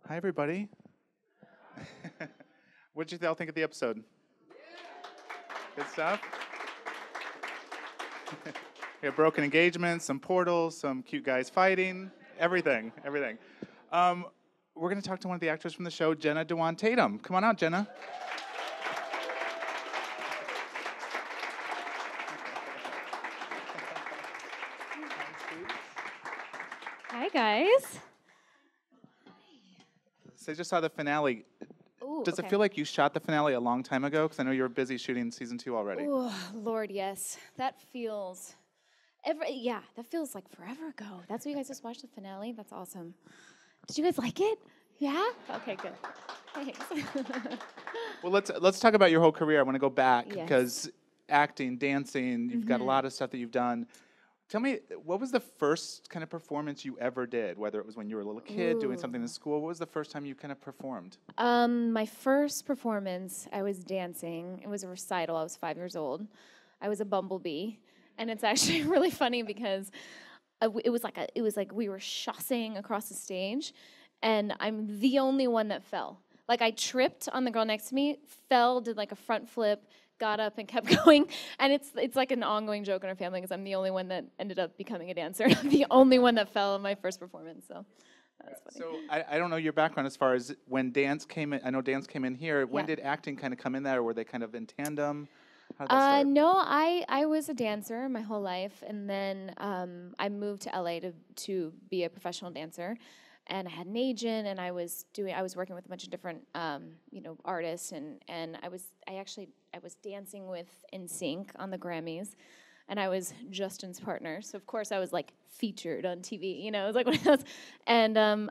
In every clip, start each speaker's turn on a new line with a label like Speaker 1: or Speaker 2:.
Speaker 1: Hi, everybody. What did you all think of the episode? Good stuff? We have broken engagements, some portals, some cute guys fighting, everything. We're going to talk to one of the actors from the show, Jenna Dewan Tatum. Come on out, Jenna.
Speaker 2: Hi, guys.
Speaker 1: So I just saw the finale.
Speaker 2: Ooh,
Speaker 1: Does it feel like you shot the finale a long time ago? Because I know you were busy shooting season 2 already.
Speaker 2: Oh, Lord, yes. That feels... that feels like forever ago. That's what you guys just watched, the finale? That's awesome. Did you guys like it? Yeah? Okay, good. Thanks.
Speaker 1: Well, let's talk about your whole career. I want to go back
Speaker 2: Yes.
Speaker 1: because acting, dancing, you've got a lot of stuff that you've done. Tell me, what was the first kind of performance you ever did? Whether it was when you were a little kid doing something in school, what was the first time you kind of performed?
Speaker 2: My first performance, I was dancing. It was a recital. I was 5 years old. I was a bumblebee, and it's actually really funny because it was like we were chassing across the stage, and I'm the only one that fell. Like I tripped on the girl next to me, fell, did like a front flip, got up and kept going, and it's like an ongoing joke in our family because I'm the only one that ended up becoming a dancer. I'm the only one that fell in my first performance, so that's funny.
Speaker 1: So I don't know your background as far as when dance came in. I know dance came in here. When did acting kind of come in there, or were they kind of in tandem? How did that start?
Speaker 2: No, I was a dancer my whole life, and then I moved to LA to be a professional dancer. And I had an agent, and I was working with a bunch of different, artists, and I was dancing with NSYNC on the Grammys, and I was Justin's partner. So of course I was like featured on TV, it was like one of those. And an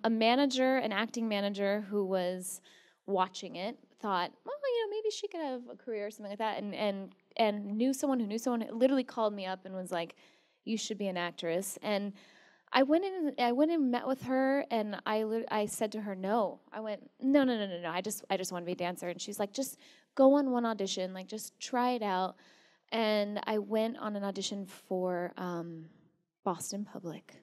Speaker 2: acting manager who was watching it thought, well, maybe she could have a career or something like that, and knew someone who literally called me up and was like, you should be an actress. And I went in and met with her, and I said to her, no. I went, no. I just want to be a dancer. And she's like, just go on one audition, like just try it out. And I went on an audition for Boston Public,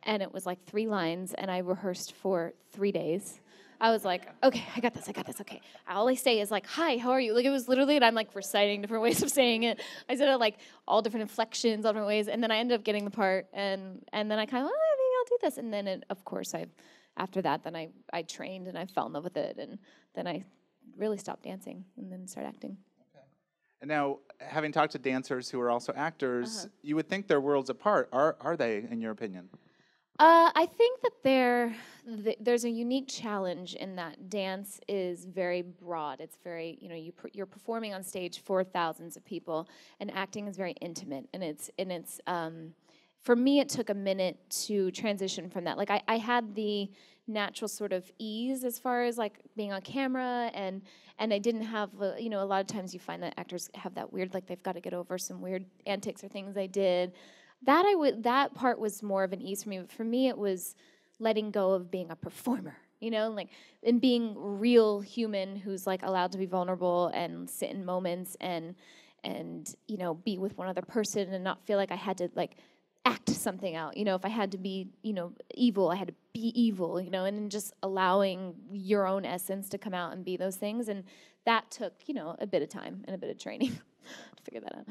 Speaker 2: and it was like 3 lines, and I rehearsed for 3 days. I was like, okay, I got this, okay. All I say is like, hi, how are you? Like, it was literally, and I'm like reciting different ways of saying it. I said it like all different inflections, all different ways, and then I ended up getting the part, and then I kind of, maybe I'll do this. And then, of course, after that, then I trained, and I fell in love with it, and then I really stopped dancing, and then started acting.
Speaker 1: Okay. And now, having talked to dancers who are also actors, you would think they're worlds apart. Are they, in your opinion?
Speaker 2: I think that there's a unique challenge in that dance is very broad. It's very, you're performing on stage for thousands of people, and acting is very intimate. And it's for me, it took a minute to transition from that. Like I had the natural sort of ease as far as like being on camera, and I didn't have, a lot of times you find that actors have that weird, like they've got to get over some weird antics or things they did. That part was more of an ease for me. But for me, it was letting go of being a performer, and being real human who's like allowed to be vulnerable and sit in moments and be with one other person and not feel like I had to like act something out. If I had to be, evil, I had to be evil, and then just allowing your own essence to come out and be those things. And that took, a bit of time and a bit of training to figure that out.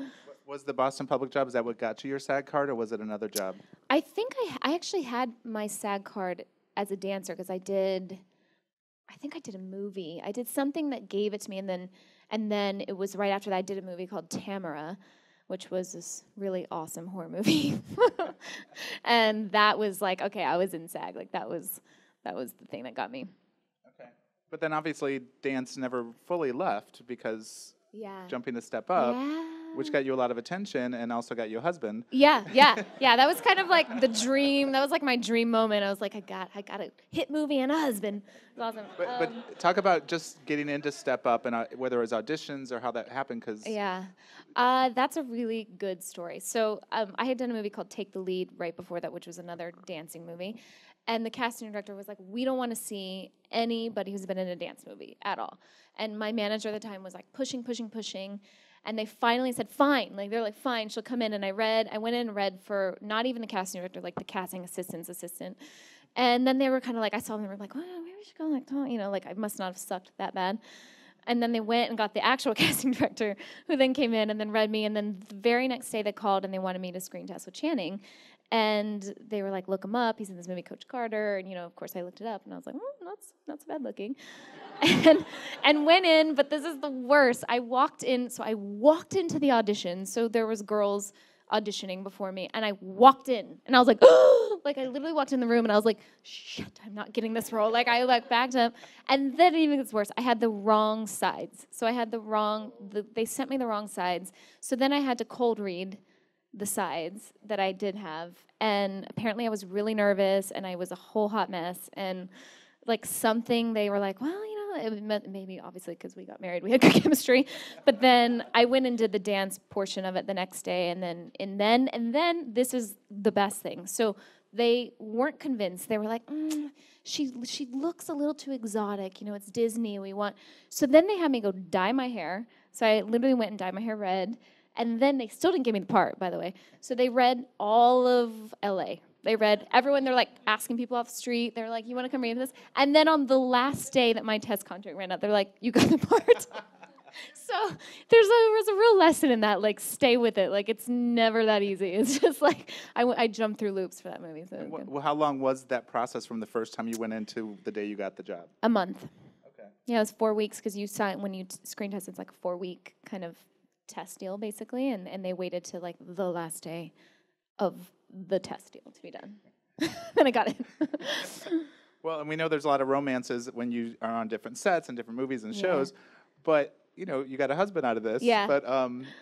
Speaker 1: Was the Boston Public job, is that what got you your SAG card, or was it another job?
Speaker 2: I think I actually had my SAG card as a dancer because I think I did a movie. I did something that gave it to me, and then it was right after that I did a movie called Tamara, which was this really awesome horror movie. And that was like, okay, I was in SAG. Like that was the thing that got me.
Speaker 1: Okay. But then obviously dance never fully left because jumping the step up.
Speaker 2: Yeah.
Speaker 1: Which got you a lot of attention and also got you a husband.
Speaker 2: Yeah. That was kind of like the dream. That was like my dream moment. I was like, I got a hit movie and a husband. It was awesome.
Speaker 1: But talk about just getting into Step Up and whether it was auditions or how that happened.
Speaker 2: That's a really good story. So I had done a movie called Take the Lead right before that, which was another dancing movie. And the casting director was like, we don't want to see anybody who's been in a dance movie at all. And my manager at the time was like pushing. And they finally said, fine. Like, they're like, fine, she'll come in. And I went in and read for not even the casting director, like the casting assistant's assistant. And then they were kind of like, I saw them, they were like, well, maybe we should go, like, you know, like I must not have sucked that bad. And then they went and got the actual casting director, who then came in and then read me. And then the very next day they called and they wanted me to screen test with Channing. And they were like, look him up. He's in this movie, Coach Carter. And, you know, of course I looked it up and I was like, not so bad looking. and went in, but this is the worst. I walked into the audition. So there was girls auditioning before me, and I walked in, and I was like, oh, like I literally walked in the room, and I was like, shit, I'm not getting this role. Like I like backed up, and then it even gets worse. I had the wrong sides, so I had they sent me the wrong sides. So then I had to cold read the sides that I did have, and apparently I was really nervous, and I was a whole hot mess, and like something they were like, well, you know, maybe obviously because we got married, we had good chemistry. But then I went and did the dance portion of it the next day, and then this is the best thing. So they weren't convinced. They were like, she looks a little too exotic. You know, it's Disney. We want. So then they had me go dye my hair. So I literally went and dyed my hair red, and then they still didn't give me the part, by the way. So they read all of LA. They read everyone. They're like asking people off the street. They're like, you want to come read this? And then on the last day that my test contract ran out, they're like, you got the part. So there was a real lesson in that. Like, stay with it. Like, it's never that easy. It's just like I jumped through loops for that movie. So
Speaker 1: well, how long was that process from the first time you went into the day you got the job?
Speaker 2: A month.
Speaker 1: Okay.
Speaker 2: Yeah, it was 4 weeks because you sign when you screen test. It's like a 4-week kind of test deal basically, and they waited to like the last day of the test deal to be done. Then I got it.
Speaker 1: Well, and we know there's a lot of romances when you are on different sets and different movies and shows, but you know, you got a husband out of this.
Speaker 2: Yeah.
Speaker 1: But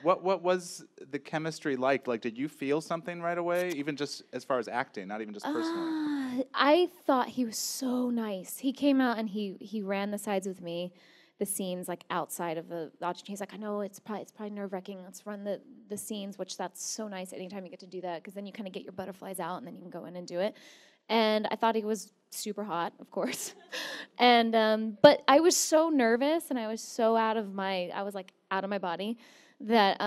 Speaker 1: what was the chemistry like? Like, did you feel something right away, even just as far as acting, not even just personally?
Speaker 2: I thought he was so nice. He came out and he ran the sides with me, the scenes like outside of the audition. He's like, I know it's probably nerve-wracking. Let's run the scenes, which that's so nice anytime you get to do that, because then you kind of get your butterflies out and then you can go in and do it. And I thought he was super hot, of course. And but I was so nervous and I was so out of my body that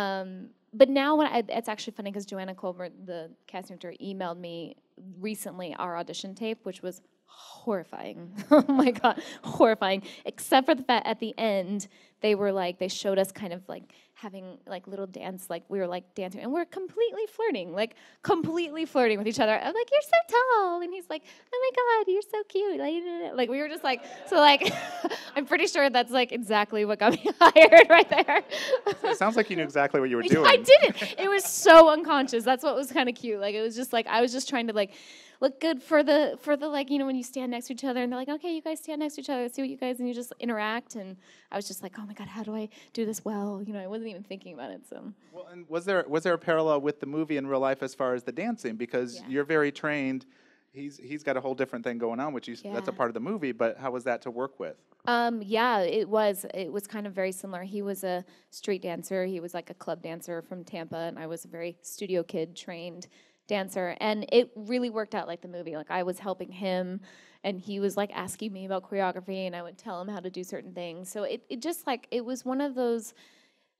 Speaker 2: but now it's actually funny because Joanna, the casting director, emailed me recently our audition tape, which was horrifying. Oh my God, horrifying. Except for the fact at the end, they showed us kind of like having like little dance, like we were like dancing, and we're completely flirting with each other. I'm like, you're so tall, and he's like, oh my God, you're so cute. Like we were just like, so like, I'm pretty sure that's like exactly what got me hired right there.
Speaker 1: It sounds like you knew exactly what you were doing.
Speaker 2: I didn't. It was so unconscious. That's what was kind of cute. Like it was just like I was just trying to like look good for the like, you know, when you stand next to each other and they're like, okay, you guys stand next to each other, see what you guys, and you just interact. And I was just like, oh my God, how do I do this well? You know, I wasn't even thinking about it. So. Well,
Speaker 1: and was there a parallel with the movie in real life as far as the dancing? Because you're very trained. He's got a whole different thing going on, which that's a part of the movie. But how was that to work with?
Speaker 2: Yeah, it was kind of very similar. He was a street dancer. He was like a club dancer from Tampa, and I was a very studio kid trained dancer, and it really worked out like the movie. Like I was helping him, and he was like asking me about choreography, and I would tell him how to do certain things. So it just like it was one of those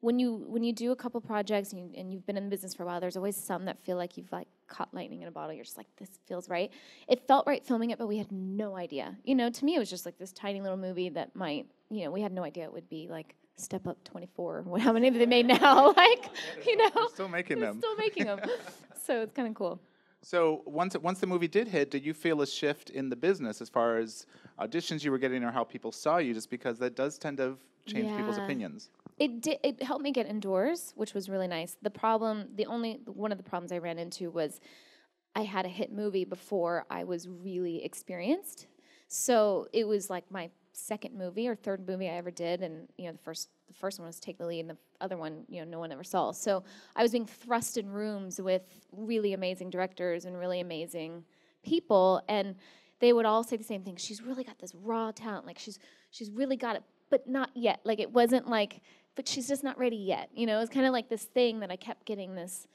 Speaker 2: when you do a couple projects and you've been in the business for a while, there's always some that feel like you've like caught lightning in a bottle. You're just like, this feels right. It felt right filming it, but we had no idea. You know, to me it was just like this tiny little movie that might, you know, we had no idea it would be like Step Up 24. How many have they made now? Like, you know,
Speaker 1: they're still making them.
Speaker 2: So it's kind of cool.
Speaker 1: So once the movie did hit, did you feel a shift in the business as far as auditions you were getting or how people saw you? Just because that does tend to change people's opinions.
Speaker 2: It helped me get indoors, which was really nice. One of the problems I ran into was I had a hit movie before I was really experienced. So it was like my second movie or third movie I ever did, and you know the first one was Take the Lead, and the other one, you know, no one ever saw. So I was being thrust in rooms with really amazing directors and really amazing people, and they would all say the same thing. She's really got this raw talent, like she's really got it, but not yet. Like it wasn't like, but she's just not ready yet. You know, it was kind of like this thing that I kept getting this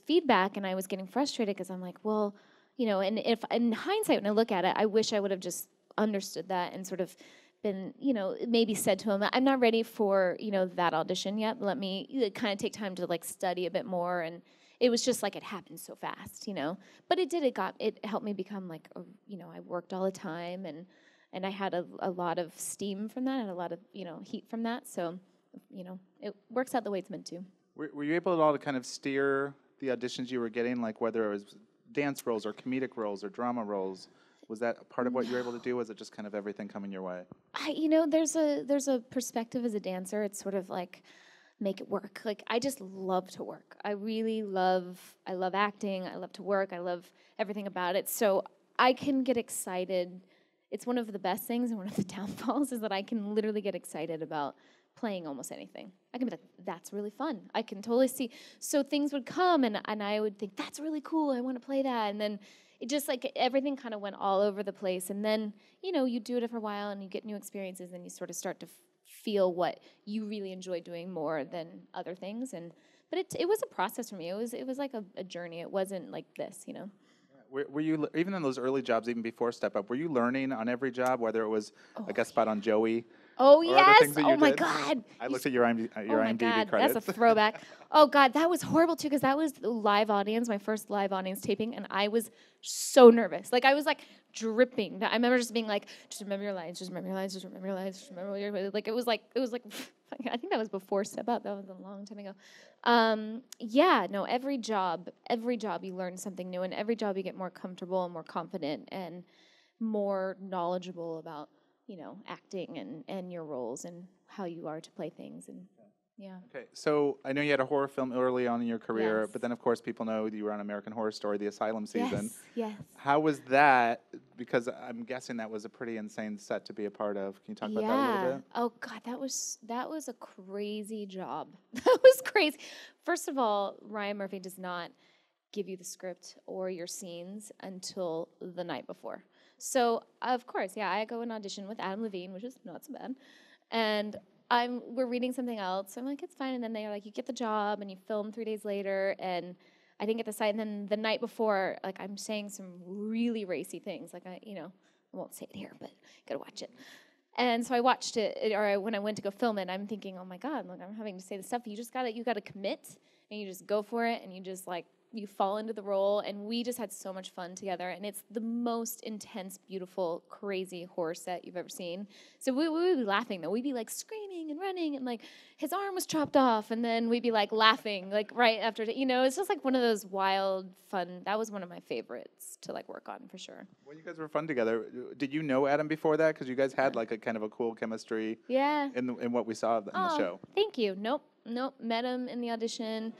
Speaker 2: feedback, and I was getting frustrated because I'm like, well, you know, and if in hindsight when I look at it, I wish I would have just understood that and sort of been, you know, maybe said to him, I'm not ready for, you know, that audition yet. Let me kind of take time to like study a bit more. And it was just like it happened so fast, you know. But it helped me become like, you know, I worked all the time, and I had a lot of steam from that, and a lot of, you know, heat from that. So, you know, it works out the way it's meant to.
Speaker 1: Were you able at all to kind of steer the auditions you were getting, like whether it was dance roles or comedic roles or drama roles? Was that part of what you were able to do? Was it just kind of everything coming your way?
Speaker 2: You know, there's a perspective as a dancer. It's sort of like, make it work. Like, I just love to work. I love acting. I love to work. I love everything about it. So I can get excited. It's one of the best things, and one of the downfalls is that I can literally get excited about playing almost anything. I can be like, that's really fun. I can totally see. So things would come, and I would think, that's really cool. I want to play that. And then it just, like, everything kind of went all over the place. And then, you know, you do it for a while, and you get new experiences, and you sort of start to feel what you really enjoy doing more than other things. But it was a process for me. It was like a journey. It wasn't like this, you know.
Speaker 1: Were you, even in those early jobs, even before Step Up, were you learning on every job, whether it was a guest spot on Joey?
Speaker 2: Oh,
Speaker 1: or
Speaker 2: yes.
Speaker 1: other things that you
Speaker 2: My
Speaker 1: did?
Speaker 2: God.
Speaker 1: I looked at your IMDb credits.
Speaker 2: That's a throwback. Oh, God, that was horrible, too, because that was the live audience, my first live audience taping, and I was so nervous. Like, I was, like, dripping. I remember just being like, just remember your lines, just remember your lines, just remember your lines, just remember your... Like, it was like, I think that was before Step Up. That was a long time ago. Yeah, no, every job you learn something new, and every job you get more comfortable and more confident and more knowledgeable about, you know, acting and your roles and how you are to play things. And yeah.
Speaker 1: Okay, so I know you had a horror film early on in your career,
Speaker 2: Yes.
Speaker 1: but then of course people know you were on American Horror Story, the Asylum season.
Speaker 2: Yes.
Speaker 1: How was that? Because I'm guessing that was a pretty insane set to be a part of. Can you talk about that a little bit?
Speaker 2: Oh, God, that was a crazy job. That was crazy. First of all, Ryan Murphy does not give you the script or your scenes until the night before. So, of course, yeah, I go and audition with Adam Levine, which is not so bad. And we're reading something else. I'm like, it's fine. And then they're like, you get the job and you film 3 days later. And I didn't get the site. And then the night before, like, I'm saying some really racy things. Like, I won't say it here, but you gotta watch it. And so I watched it, when I went to go film it, I'm thinking, oh my God, look, I'm having to say this stuff. You gotta commit, and you just go for it, and you just, like, you fall into the role, and we just had so much fun together, and it's the most intense, beautiful, crazy horror set you've ever seen. So we would be laughing, though. We'd be, like, screaming and running, and, like, his arm was chopped off, and then we'd be, like, laughing, like, right after, you know, it's just, like, one of those wild, fun, that was one of my favorites to, like, work on, for sure.
Speaker 1: Well, you guys were fun together. Did you know Adam before that? Because you guys had, like, a kind of a cool chemistry in what we saw in the show.
Speaker 2: Thank you. Nope. Met him in the audition.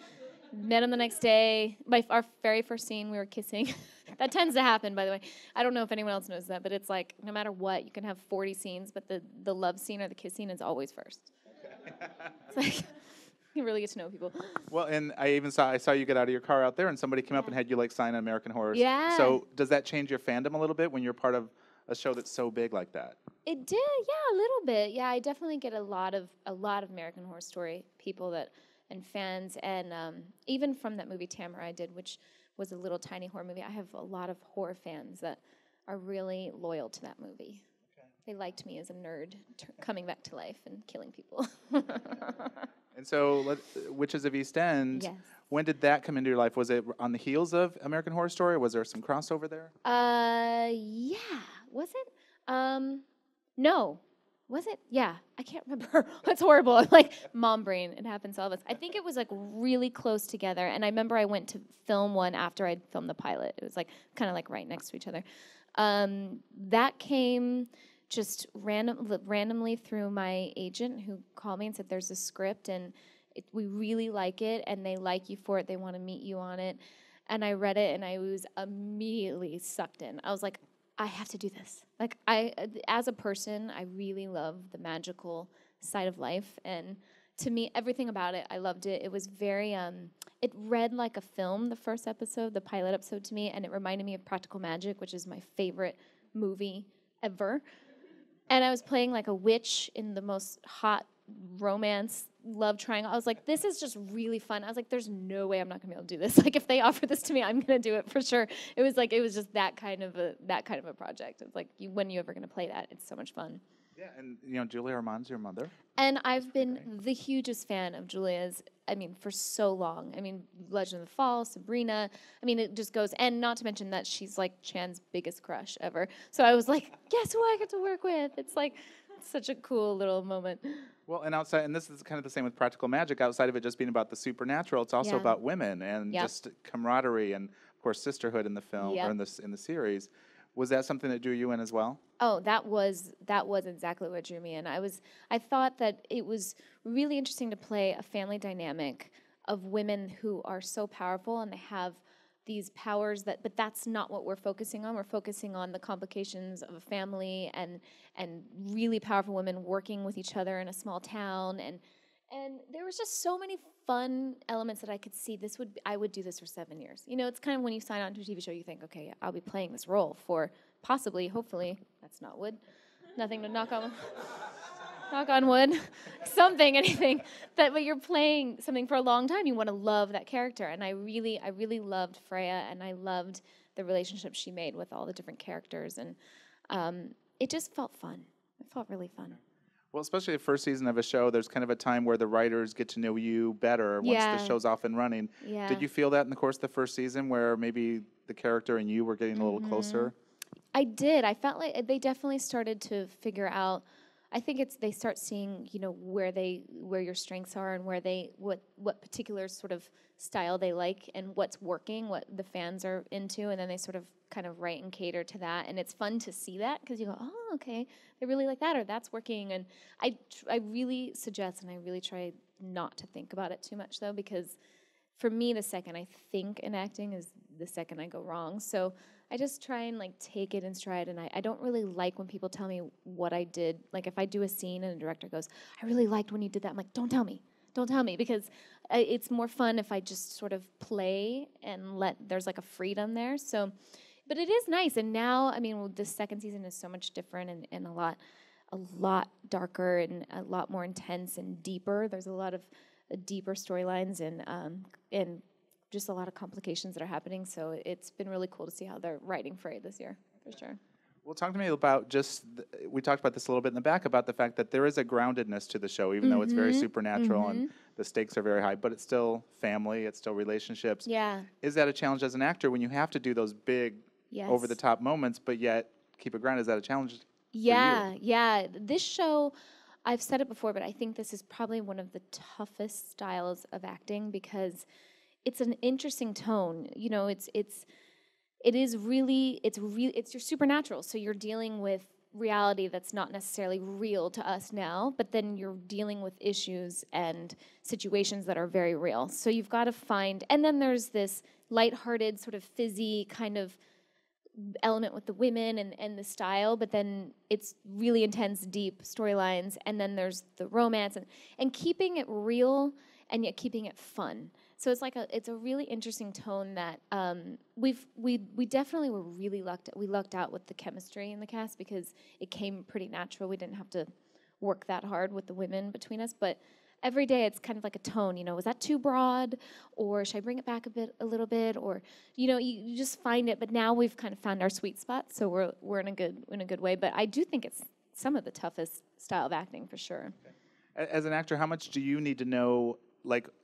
Speaker 2: Met him the next day. Our very first scene, we were kissing. That tends to happen, by the way. I don't know if anyone else knows that, but it's like, no matter what, you can have 40 scenes, but the love scene or the kiss scene is always first. It's like, you really get to know people.
Speaker 1: Well, and I saw you get out of your car out there, and somebody came up and had you, like, sign American Horror.
Speaker 2: Yeah.
Speaker 1: So does that change your fandom a little bit when you're part of a show that's so big like that?
Speaker 2: It did, yeah, a little bit. Yeah, I definitely get a lot of American Horror Story people and fans, and even from that movie Tamara I did, which was a little tiny horror movie, I have a lot of horror fans that are really loyal to that movie. Okay. They liked me as a nerd coming back to life and killing people.
Speaker 1: And so, Witches of East End,
Speaker 2: yes.
Speaker 1: When did that come into your life? Was it on the heels of American Horror Story? Was there some crossover there?
Speaker 2: Yeah. Was it? No. Was it? Yeah. I can't remember. It's horrible. Like, mom brain. It happens to all of us. I think it was, like, really close together. And I remember I went to film one after I'd filmed the pilot. It was, like, kind of, like, right next to each other. That came just randomly through my agent, who called me and said, there's a script, and we really like it, and they like you for it. They want to meet you on it. And I read it, and I was immediately sucked in. I was like, I have to do this. Like, as a person, I really love the magical side of life, and to me, everything about it, I loved it. It was very, it read like a film, the first episode, the pilot episode to me, and it reminded me of Practical Magic, which is my favorite movie ever. And I was playing like a witch in the most hot romance love triangle. I was like, this is just really fun. I was like, there's no way I'm not gonna be able to do this. Like, if they offer this to me, I'm gonna do it for sure. It was just that kind of a project. It's like, when are you ever gonna play that? It's so much fun.
Speaker 1: Yeah, and Julia Ormond's your mother.
Speaker 2: And I've been the hugest fan of Julia's, for so long. Legend of the Fall, Sabrina. It just goes, and not to mention that she's like Chan's biggest crush ever. So I was like, guess who I get to work with? It's like such a cool little moment.
Speaker 1: Well, and outside, and this is kind of the same with Practical Magic, outside of it just being about the supernatural, it's also about women and just camaraderie and, of course, sisterhood in the film or in the series. Was that something that drew you in as well?
Speaker 2: Oh, that was exactly what drew me in. I thought that it was really interesting to play a family dynamic of women who are so powerful and they have these powers but that's not what we're focusing on. We're focusing on the complications of a family and really powerful women working with each other in a small town and there was just so many fun elements that I could see I would do this for 7 years. It's kind of when you sign on to a TV show, you think, okay, I'll be playing this role for possibly, hopefully, that's not wood, nothing to knock on wood, anything, but you're playing something for a long time. You want to love that character, and I really loved Freya, and I loved the relationship she made with all the different characters, and it just felt fun. It felt really fun.
Speaker 1: Well, especially the first season of a show, there's kind of a time where the writers get to know you better once the show's off and running.
Speaker 2: Yeah.
Speaker 1: Did you feel that in the course of the first season where maybe the character and you were getting a little closer?
Speaker 2: I did. I felt like they definitely started to figure out. I think they start seeing, where your strengths are and what particular sort of style they like and what's working, what the fans are into, and then they sort of kind of write and cater to that. And it's fun to see that because you go, oh, okay, they really like that or that's working. And I really suggest and I really try not to think about it too much though, because for me, the second I think in acting is the second I go wrong. So I just try and take it in stride, and I don't really like when people tell me what I did. Like if I do a scene and the director goes, I really liked when you did that, I'm like, don't tell me, because it's more fun if I just sort of play and there's a freedom there. So, but it is nice, and now, the second season is so much different and a lot darker and a lot more intense and deeper. There's a lot of deeper storylines and just a lot of complications that are happening. So it's been really cool to see how they're writing Freya this year, for sure.
Speaker 1: Well, talk to me about we talked about this a little bit in the back about the fact that there is a groundedness to the show, even though it's very supernatural and the stakes are very high, but it's still family, it's still relationships.
Speaker 2: Yeah.
Speaker 1: Is that a challenge as an actor when you have to do those big, over-the-top moments, but yet keep it grounded? Is that a challenge for you?
Speaker 2: Yeah. This show, I've said it before, but I think this is probably one of the toughest styles of acting because it's an interesting tone. It's your supernatural. So you're dealing with reality that's not necessarily real to us now, but then you're dealing with issues and situations that are very real. So you've got to find, and then there's this lighthearted sort of fizzy kind of element with the women and the style, but then it's really intense, deep storylines, and then there's the romance and keeping it real and yet keeping it fun. So it's a really interesting tone that we definitely were really lucked out with the chemistry in the cast because it came pretty natural. We didn't have to work that hard with the women between us, but every day it's kind of like a tone, was that too broad, or should I bring it back a little bit, or you just find it. But now we've kind of found our sweet spot, so we're in a good way. But I do think it's some of the toughest style of acting for sure.
Speaker 1: As an actor, how much do you need to know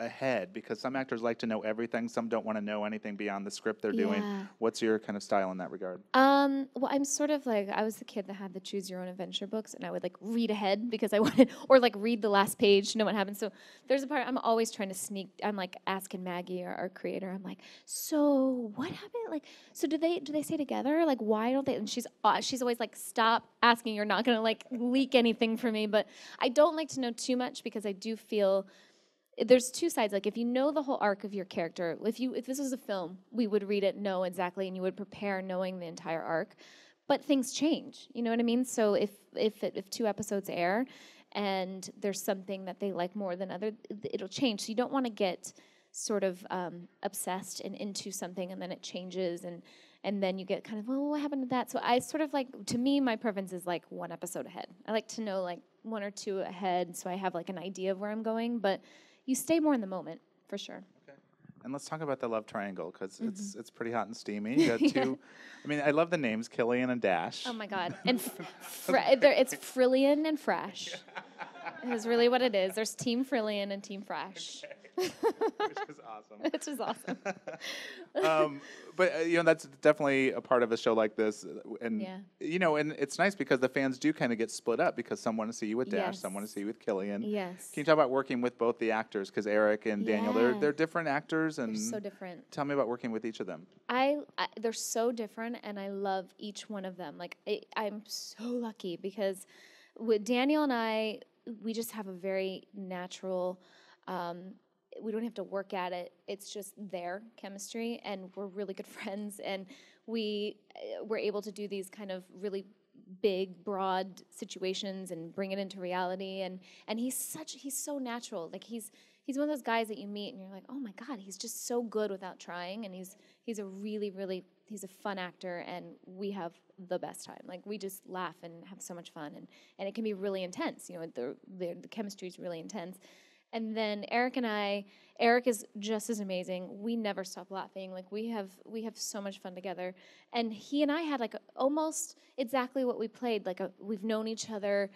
Speaker 1: ahead? Because some actors like to know everything, some don't want to know anything beyond the script they're doing. What's your kind of style in that regard?
Speaker 2: Well, I'm sort of I was the kid that had the Choose Your Own Adventure books, and I would read ahead because I wanted, or read the last page to know what happened. So there's a part I'm always trying to sneak. I'm asking Maggie, our creator. I'm like, so what happened? So do they stay together? Why don't they? And she's always stop asking. You're not gonna leak anything for me. But I don't like to know too much because I do feel there's two sides. If you know the whole arc of your character, if this was a film, we would read it, know exactly, and you would prepare knowing the entire arc. But things change, you know what I mean? So if 2 episodes air and there's something that they like more than other, it'll change. So you don't want to get sort of obsessed and into something and then it changes and then you get kind of, well, what happened to that? So I sort of to me, my preference is 1 episode ahead. I like to know 1 or 2 ahead so I have an idea of where I'm going, but you stay more in the moment, for sure.
Speaker 1: Okay. And let's talk about the love triangle, because it's pretty hot and steamy. You got two. I mean, I love the names, Killian and Dash.
Speaker 2: Oh my God! And it's Frillian and Fresh. Is really what it is. There's Team Frillian and Team Fresh.
Speaker 1: Okay. Which is awesome.
Speaker 2: Which is awesome.
Speaker 1: But that's definitely a part of a show like this, and and it's nice because the fans do kind of get split up because some want to see you with Dash, some want to see you with Killian.
Speaker 2: Yes.
Speaker 1: Can you talk about working with both the actors? Because Eric and Daniel, they're different actors, and
Speaker 2: they're so different.
Speaker 1: Tell me about working with each of them.
Speaker 2: They're so different, and I love each one of them. Like I'm so lucky because with Daniel and I, we just have a very natural. We don't have to work at it. It's just their chemistry, and we're really good friends, and we're able to do these kind of really big, broad situations and bring it into reality. And he's so natural. Like he's one of those guys that you meet and you're like, oh my God, he's just so good without trying. And he's a really, really, he's a fun actor, and we have the best time. Like we just laugh and have so much fun, and it can be really intense. The chemistry is really intense. And then Eric is just as amazing. We never stop laughing. Like we have so much fun together. And he and I had like almost exactly what we played. Like we've known each other,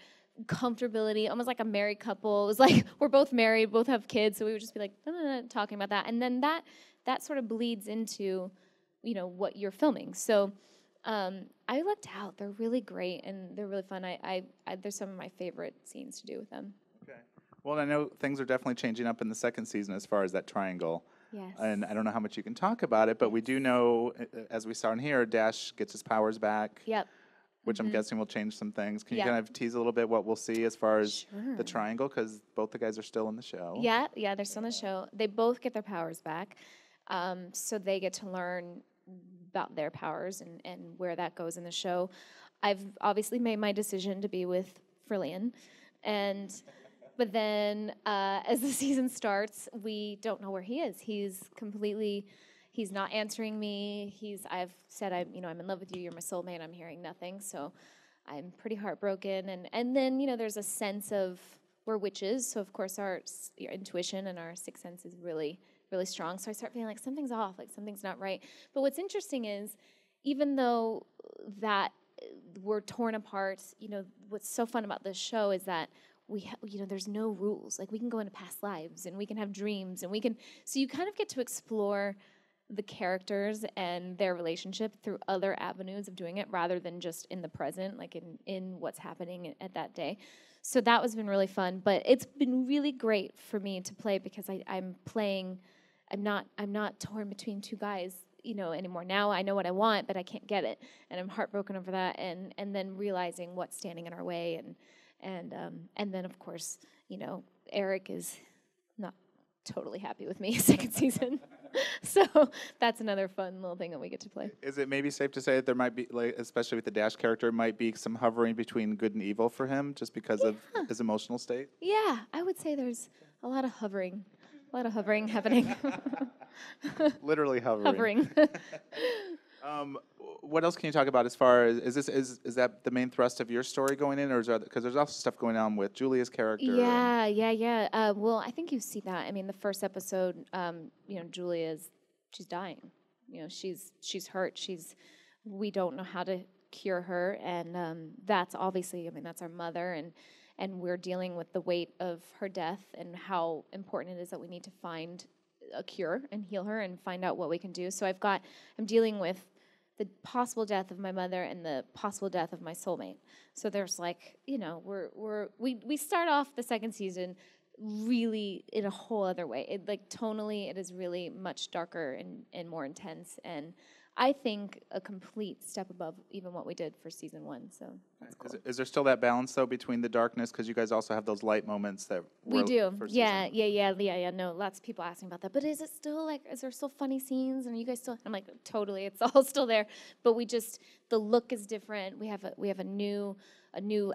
Speaker 2: comfortability, almost like a married couple. It was like we're both married, both have kids, so we would just be like talking about that. And then that sort of bleeds into, what you're filming. So I lucked out. They're really great and they're really fun. They're some of my favorite scenes to do with them.
Speaker 1: Well, I know things are definitely changing up in the second season as far as that triangle.
Speaker 2: Yes.
Speaker 1: And I don't know how much you can talk about it, but we do know, as we saw in here, Dash gets his powers back.
Speaker 2: Yep.
Speaker 1: Which I'm guessing will change some things. Can you kind of tease a little bit what we'll see as far as the triangle? Because both the guys are still in the show.
Speaker 2: Yeah, they're still in the show. They both get their powers back. So they get to learn about their powers and where that goes in the show. I've obviously made my decision to be with Frillian. But then as the season starts, we don't know where he is. He's not answering me. I've said, I'm in love with you. You're my soulmate. I'm hearing nothing. So I'm pretty heartbroken. And then, there's a sense of we're witches. So, of course, our intuition and our sixth sense is really, really strong. So I start feeling like something's off, like something's not right. But what's interesting is even though that we're torn apart, what's so fun about this show is that there's no rules. Like we can go into past lives and we can have dreams and so you kind of get to explore the characters and their relationship through other avenues of doing it rather than just in the present, like in what's happening at that day. So that has been really fun, but it's been really great for me to play because I'm not torn between two guys, anymore. Now I know what I want, but I can't get it. And I'm heartbroken over that and then realizing what's standing in our way and then, of course, Eric is not totally happy with me second season. So that's another fun little thing that we get to play.
Speaker 1: Is it maybe safe to say that there might be, like, especially with the Dash character, might be some hovering between good and evil for him just because of his emotional state?
Speaker 2: Yeah, I would say there's a lot of hovering happening.
Speaker 1: Literally hovering. What else can you talk about as far as is that the main thrust of your story going in, or is there, because there's also stuff going on with Julia's character?
Speaker 2: Yeah. Well, I think you see that. I mean, the first episode, she's dying. She's hurt. We don't know how to cure her, and that's obviously, that's our mother, and we're dealing with the weight of her death and how important it is that we need to find a cure and heal her and find out what we can do. So I'm dealing with the possible death of my mother and the possible death of my soulmate. So there's we start off the second season really in a whole other way. Tonally, it is really much darker and more intense, and I think a complete step above even what we did for season 1. So that's cool.
Speaker 1: Is there still that balance though between the darkness, because you guys also have those light moments that
Speaker 2: we do? Yeah. No, lots of people asking about that. But is it still is there still funny scenes? And are you guys still? I'm like, totally. It's all still there. But the look is different. We have a new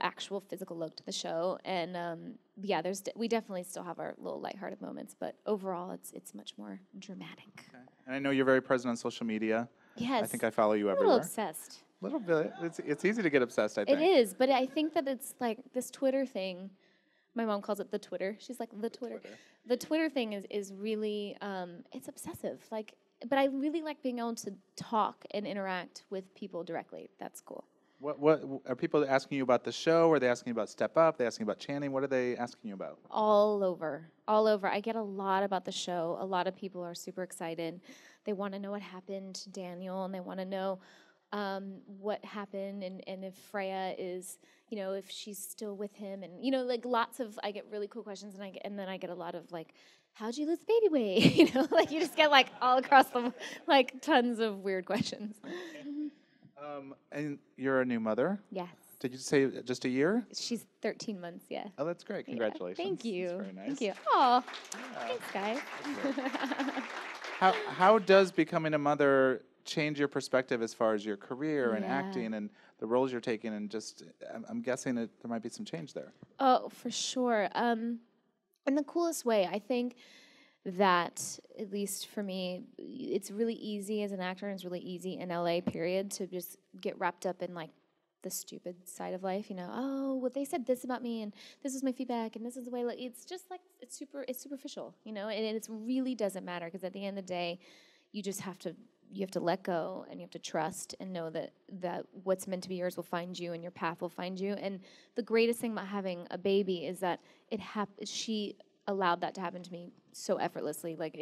Speaker 2: actual physical look to the show, and we definitely still have our little lighthearted moments. But overall, it's much more dramatic.
Speaker 1: Okay. And I know you're very present on social media.
Speaker 2: Yes.
Speaker 1: I think I follow you everywhere.
Speaker 2: A little obsessed.
Speaker 1: A little bit. It's easy to get obsessed, I think.
Speaker 2: It is, but I think that it's like this Twitter thing. My mom calls it the Twitter. She's like, the Twitter. The Twitter thing is really, it's obsessive. Like, but I really like being able to talk and interact with people directly. That's cool.
Speaker 1: What are people asking you about the show? Are they asking you about Step Up? Are they asking about Channing? What are they asking you about?
Speaker 2: All over. I get a lot about the show. A lot of people are super excited. They want to know what happened to Daniel, and they want to know what happened, and if Freya is, if she's still with him, and like lots of. I get really cool questions, and then I get a lot of like, how'd you lose the baby weight? Like you just get like all across the like tons of weird questions.
Speaker 1: And you're a new mother?
Speaker 2: Yes.
Speaker 1: Did you say just a year?
Speaker 2: She's 13 months, yeah.
Speaker 1: Oh, that's great. Congratulations.
Speaker 2: Yeah, thank you.
Speaker 1: That's very nice.
Speaker 2: Thank you. Oh, thanks, guys.
Speaker 1: How does becoming a mother change your perspective as far as your career and acting and the roles you're taking? And just, I'm guessing that there might be some change there.
Speaker 2: Oh, for sure. In the coolest way, I think that, at least for me, it's really easy as an actor, and it's really easy in LA, period, to just get wrapped up in like the stupid side of life, oh, well, they said this about me, and this is my feedback, and this is the way, like, it's just like, it's superficial, and it really doesn't matter, because at the end of the day, you have to let go, and you have to trust, and know that what's meant to be yours will find you, and your path will find you, and the greatest thing about having a baby is that she allowed that to happen to me so effortlessly. Like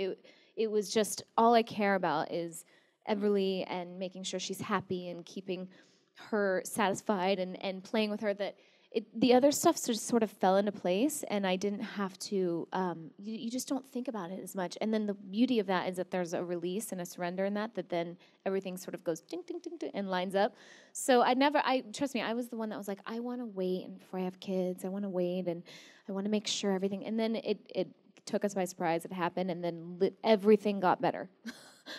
Speaker 2: it was just, all I care about is Everly and making sure she's happy and keeping her satisfied and playing with her. That the other stuff just sort of fell into place, and I didn't have to, you just don't think about it as much. And then the beauty of that is that there's a release and a surrender in that then everything sort of goes ding, ding, ding, ding, and lines up. So trust me, I was the one that was like, I want to wait and before I have kids, I want to wait and I want to make sure everything, and then it took us by surprise, it happened, and then everything got better.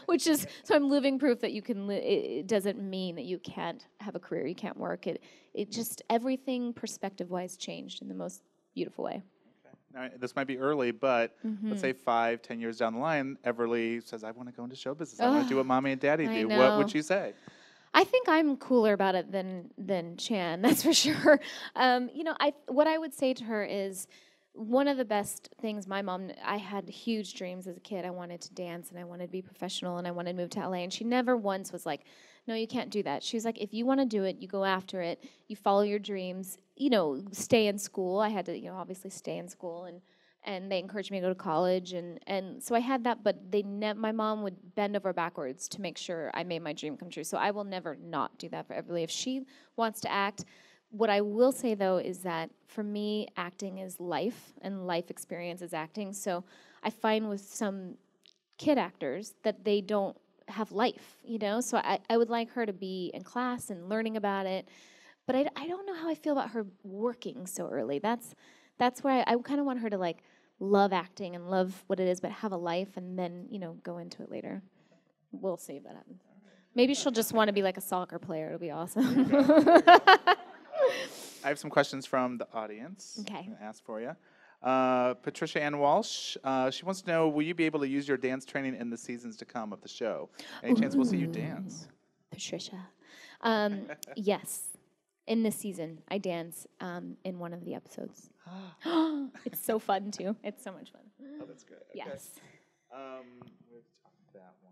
Speaker 2: Which is, so I'm living proof that you can, it doesn't mean that you can't have a career, you can't work. It just, everything perspective-wise changed in the most beautiful way.
Speaker 1: Okay. Now, this might be early, but let's say 5-10 years down the line, Everly says, I want to go into show business. I want to do what mommy and daddy do.
Speaker 2: know.
Speaker 1: What would you say?
Speaker 2: I think I'm cooler about it than Chan, that's for sure. What I would say to her is, one of the best things, I had huge dreams as a kid. I wanted to dance, and I wanted to be professional, and I wanted to move to LA, and she never once was like, no, you can't do that. She was like, if you want to do it, you go after it, you follow your dreams, stay in school. I had to, obviously stay in school, and they encouraged me to go to college, and so I had that, but my mom would bend over backwards to make sure I made my dream come true. So I will never not do that for Everly. If she wants to act, what I will say, though, is that for me, acting is life, and life experience is acting. So I find with some kid actors that they don't have life, So I would like her to be in class and learning about it. But I don't know how I feel about her working so early. That's where I kind of want her to, like, love acting and love what it is, but have a life and then, go into it later. We'll see if that happens. Maybe she'll just want to be like a soccer player. It'll be awesome.
Speaker 1: I have some questions from the audience.
Speaker 2: Okay.
Speaker 1: I'm going to ask for you. Patricia Ann Walsh, she wants to know, will you be able to use your dance training in the seasons to come of the show? Any chance we'll see you dance?
Speaker 2: Patricia. Yes. In this season, I dance in one of the episodes. It's so fun, too. It's so much fun.
Speaker 1: Oh, that's great. Okay.
Speaker 2: Yes.
Speaker 1: We've talked that one.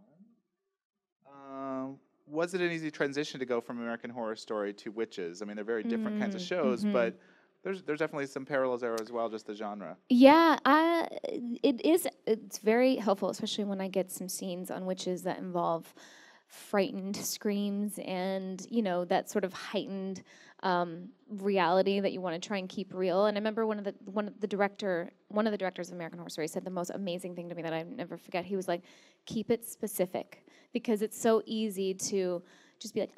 Speaker 1: Was it an easy transition to go from American Horror Story to Witches? I mean, they're very different kinds of shows, but there's definitely some parallels there as well, just the genre.
Speaker 2: Yeah, it's very helpful, especially when I get some scenes on Witches that involve frightened screams and, that sort of heightened reality that you want to try and keep real. And I remember one of the directors of American Horror Story said the most amazing thing to me that I never forget. He was like, keep it specific, because it's so easy to just be like,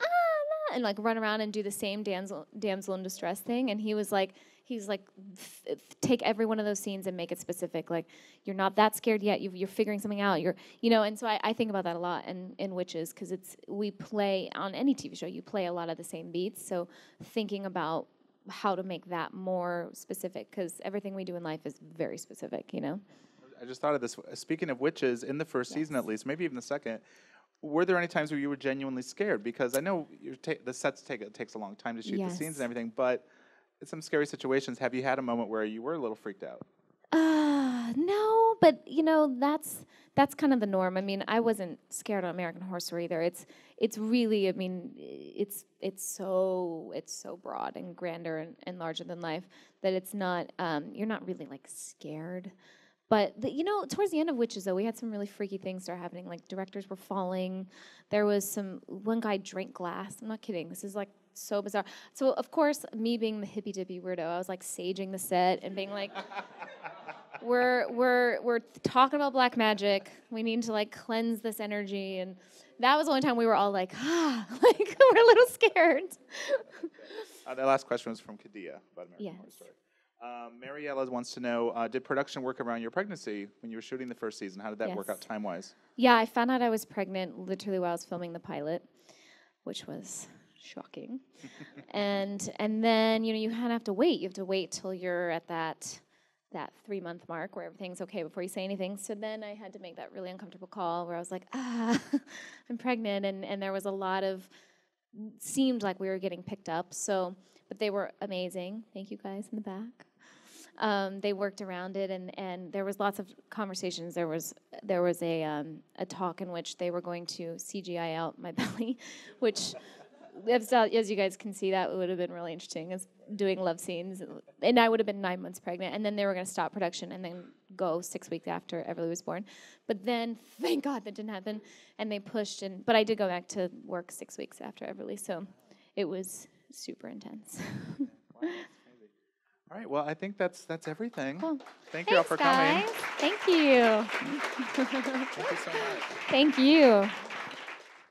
Speaker 2: and like run around and do the same damsel in distress thing. And he's like, take every one of those scenes and make it specific. Like, you're not that scared yet. You're figuring something out. And so I think about that a lot in Witches, because we play on any TV show. You play a lot of the same beats. So thinking about how to make that more specific, because everything we do in life is very specific.
Speaker 1: I just thought of this. Speaking of Witches, in the first season at least, maybe even the second, were there any times where you were genuinely scared? Because I know the sets takes a long time to shoot the scenes and everything, but some scary situations. Have you had a moment where you were a little freaked out?
Speaker 2: No, but that's kind of the norm. I mean, I wasn't scared on American Horror Story either. It's really, I mean, it's so broad and grander and larger than life that it's not. You're not really like scared. But towards the end of Witches, though, we had some really freaky things start happening. Like directors were falling. There was one guy drank glass. I'm not kidding. This is like so bizarre. So of course, me being the hippy dippy weirdo, I was like saging the set and being like, we're talking about black magic. We need to like cleanse this energy, and that was the only time we were all like, like we're a little scared.
Speaker 1: The last question was from Kadia about American Horror Story. Mariella wants to know, did production work around your pregnancy when you were shooting the first season? How did that work out time-wise?
Speaker 2: Yeah, I found out I was pregnant literally while I was filming the pilot, which was shocking. and then, you kind of have to wait. You have to wait till you're at that 3-month mark where everything's okay before you say anything. So then I had to make that really uncomfortable call where I was like, I'm pregnant. And there was a lot of, seemed like we were getting picked up. So, but they were amazing. Thank you guys in the back. They worked around it, and there was lots of conversations. There was a talk in which they were going to CGI out my belly, which, as you guys can see, that would have been really interesting, as doing love scenes. And I would have been 9 months pregnant, and then they were going to stop production and then go 6 weeks after Everly was born. But then, thank God, that didn't happen, and they pushed. But I did go back to work 6 weeks after Everly, so it was super intense.
Speaker 1: Wow. All right, well, I think that's everything.
Speaker 2: Cool.
Speaker 1: Thank you all for coming.
Speaker 2: Thank you.
Speaker 1: Thank you so much.
Speaker 2: Thank you.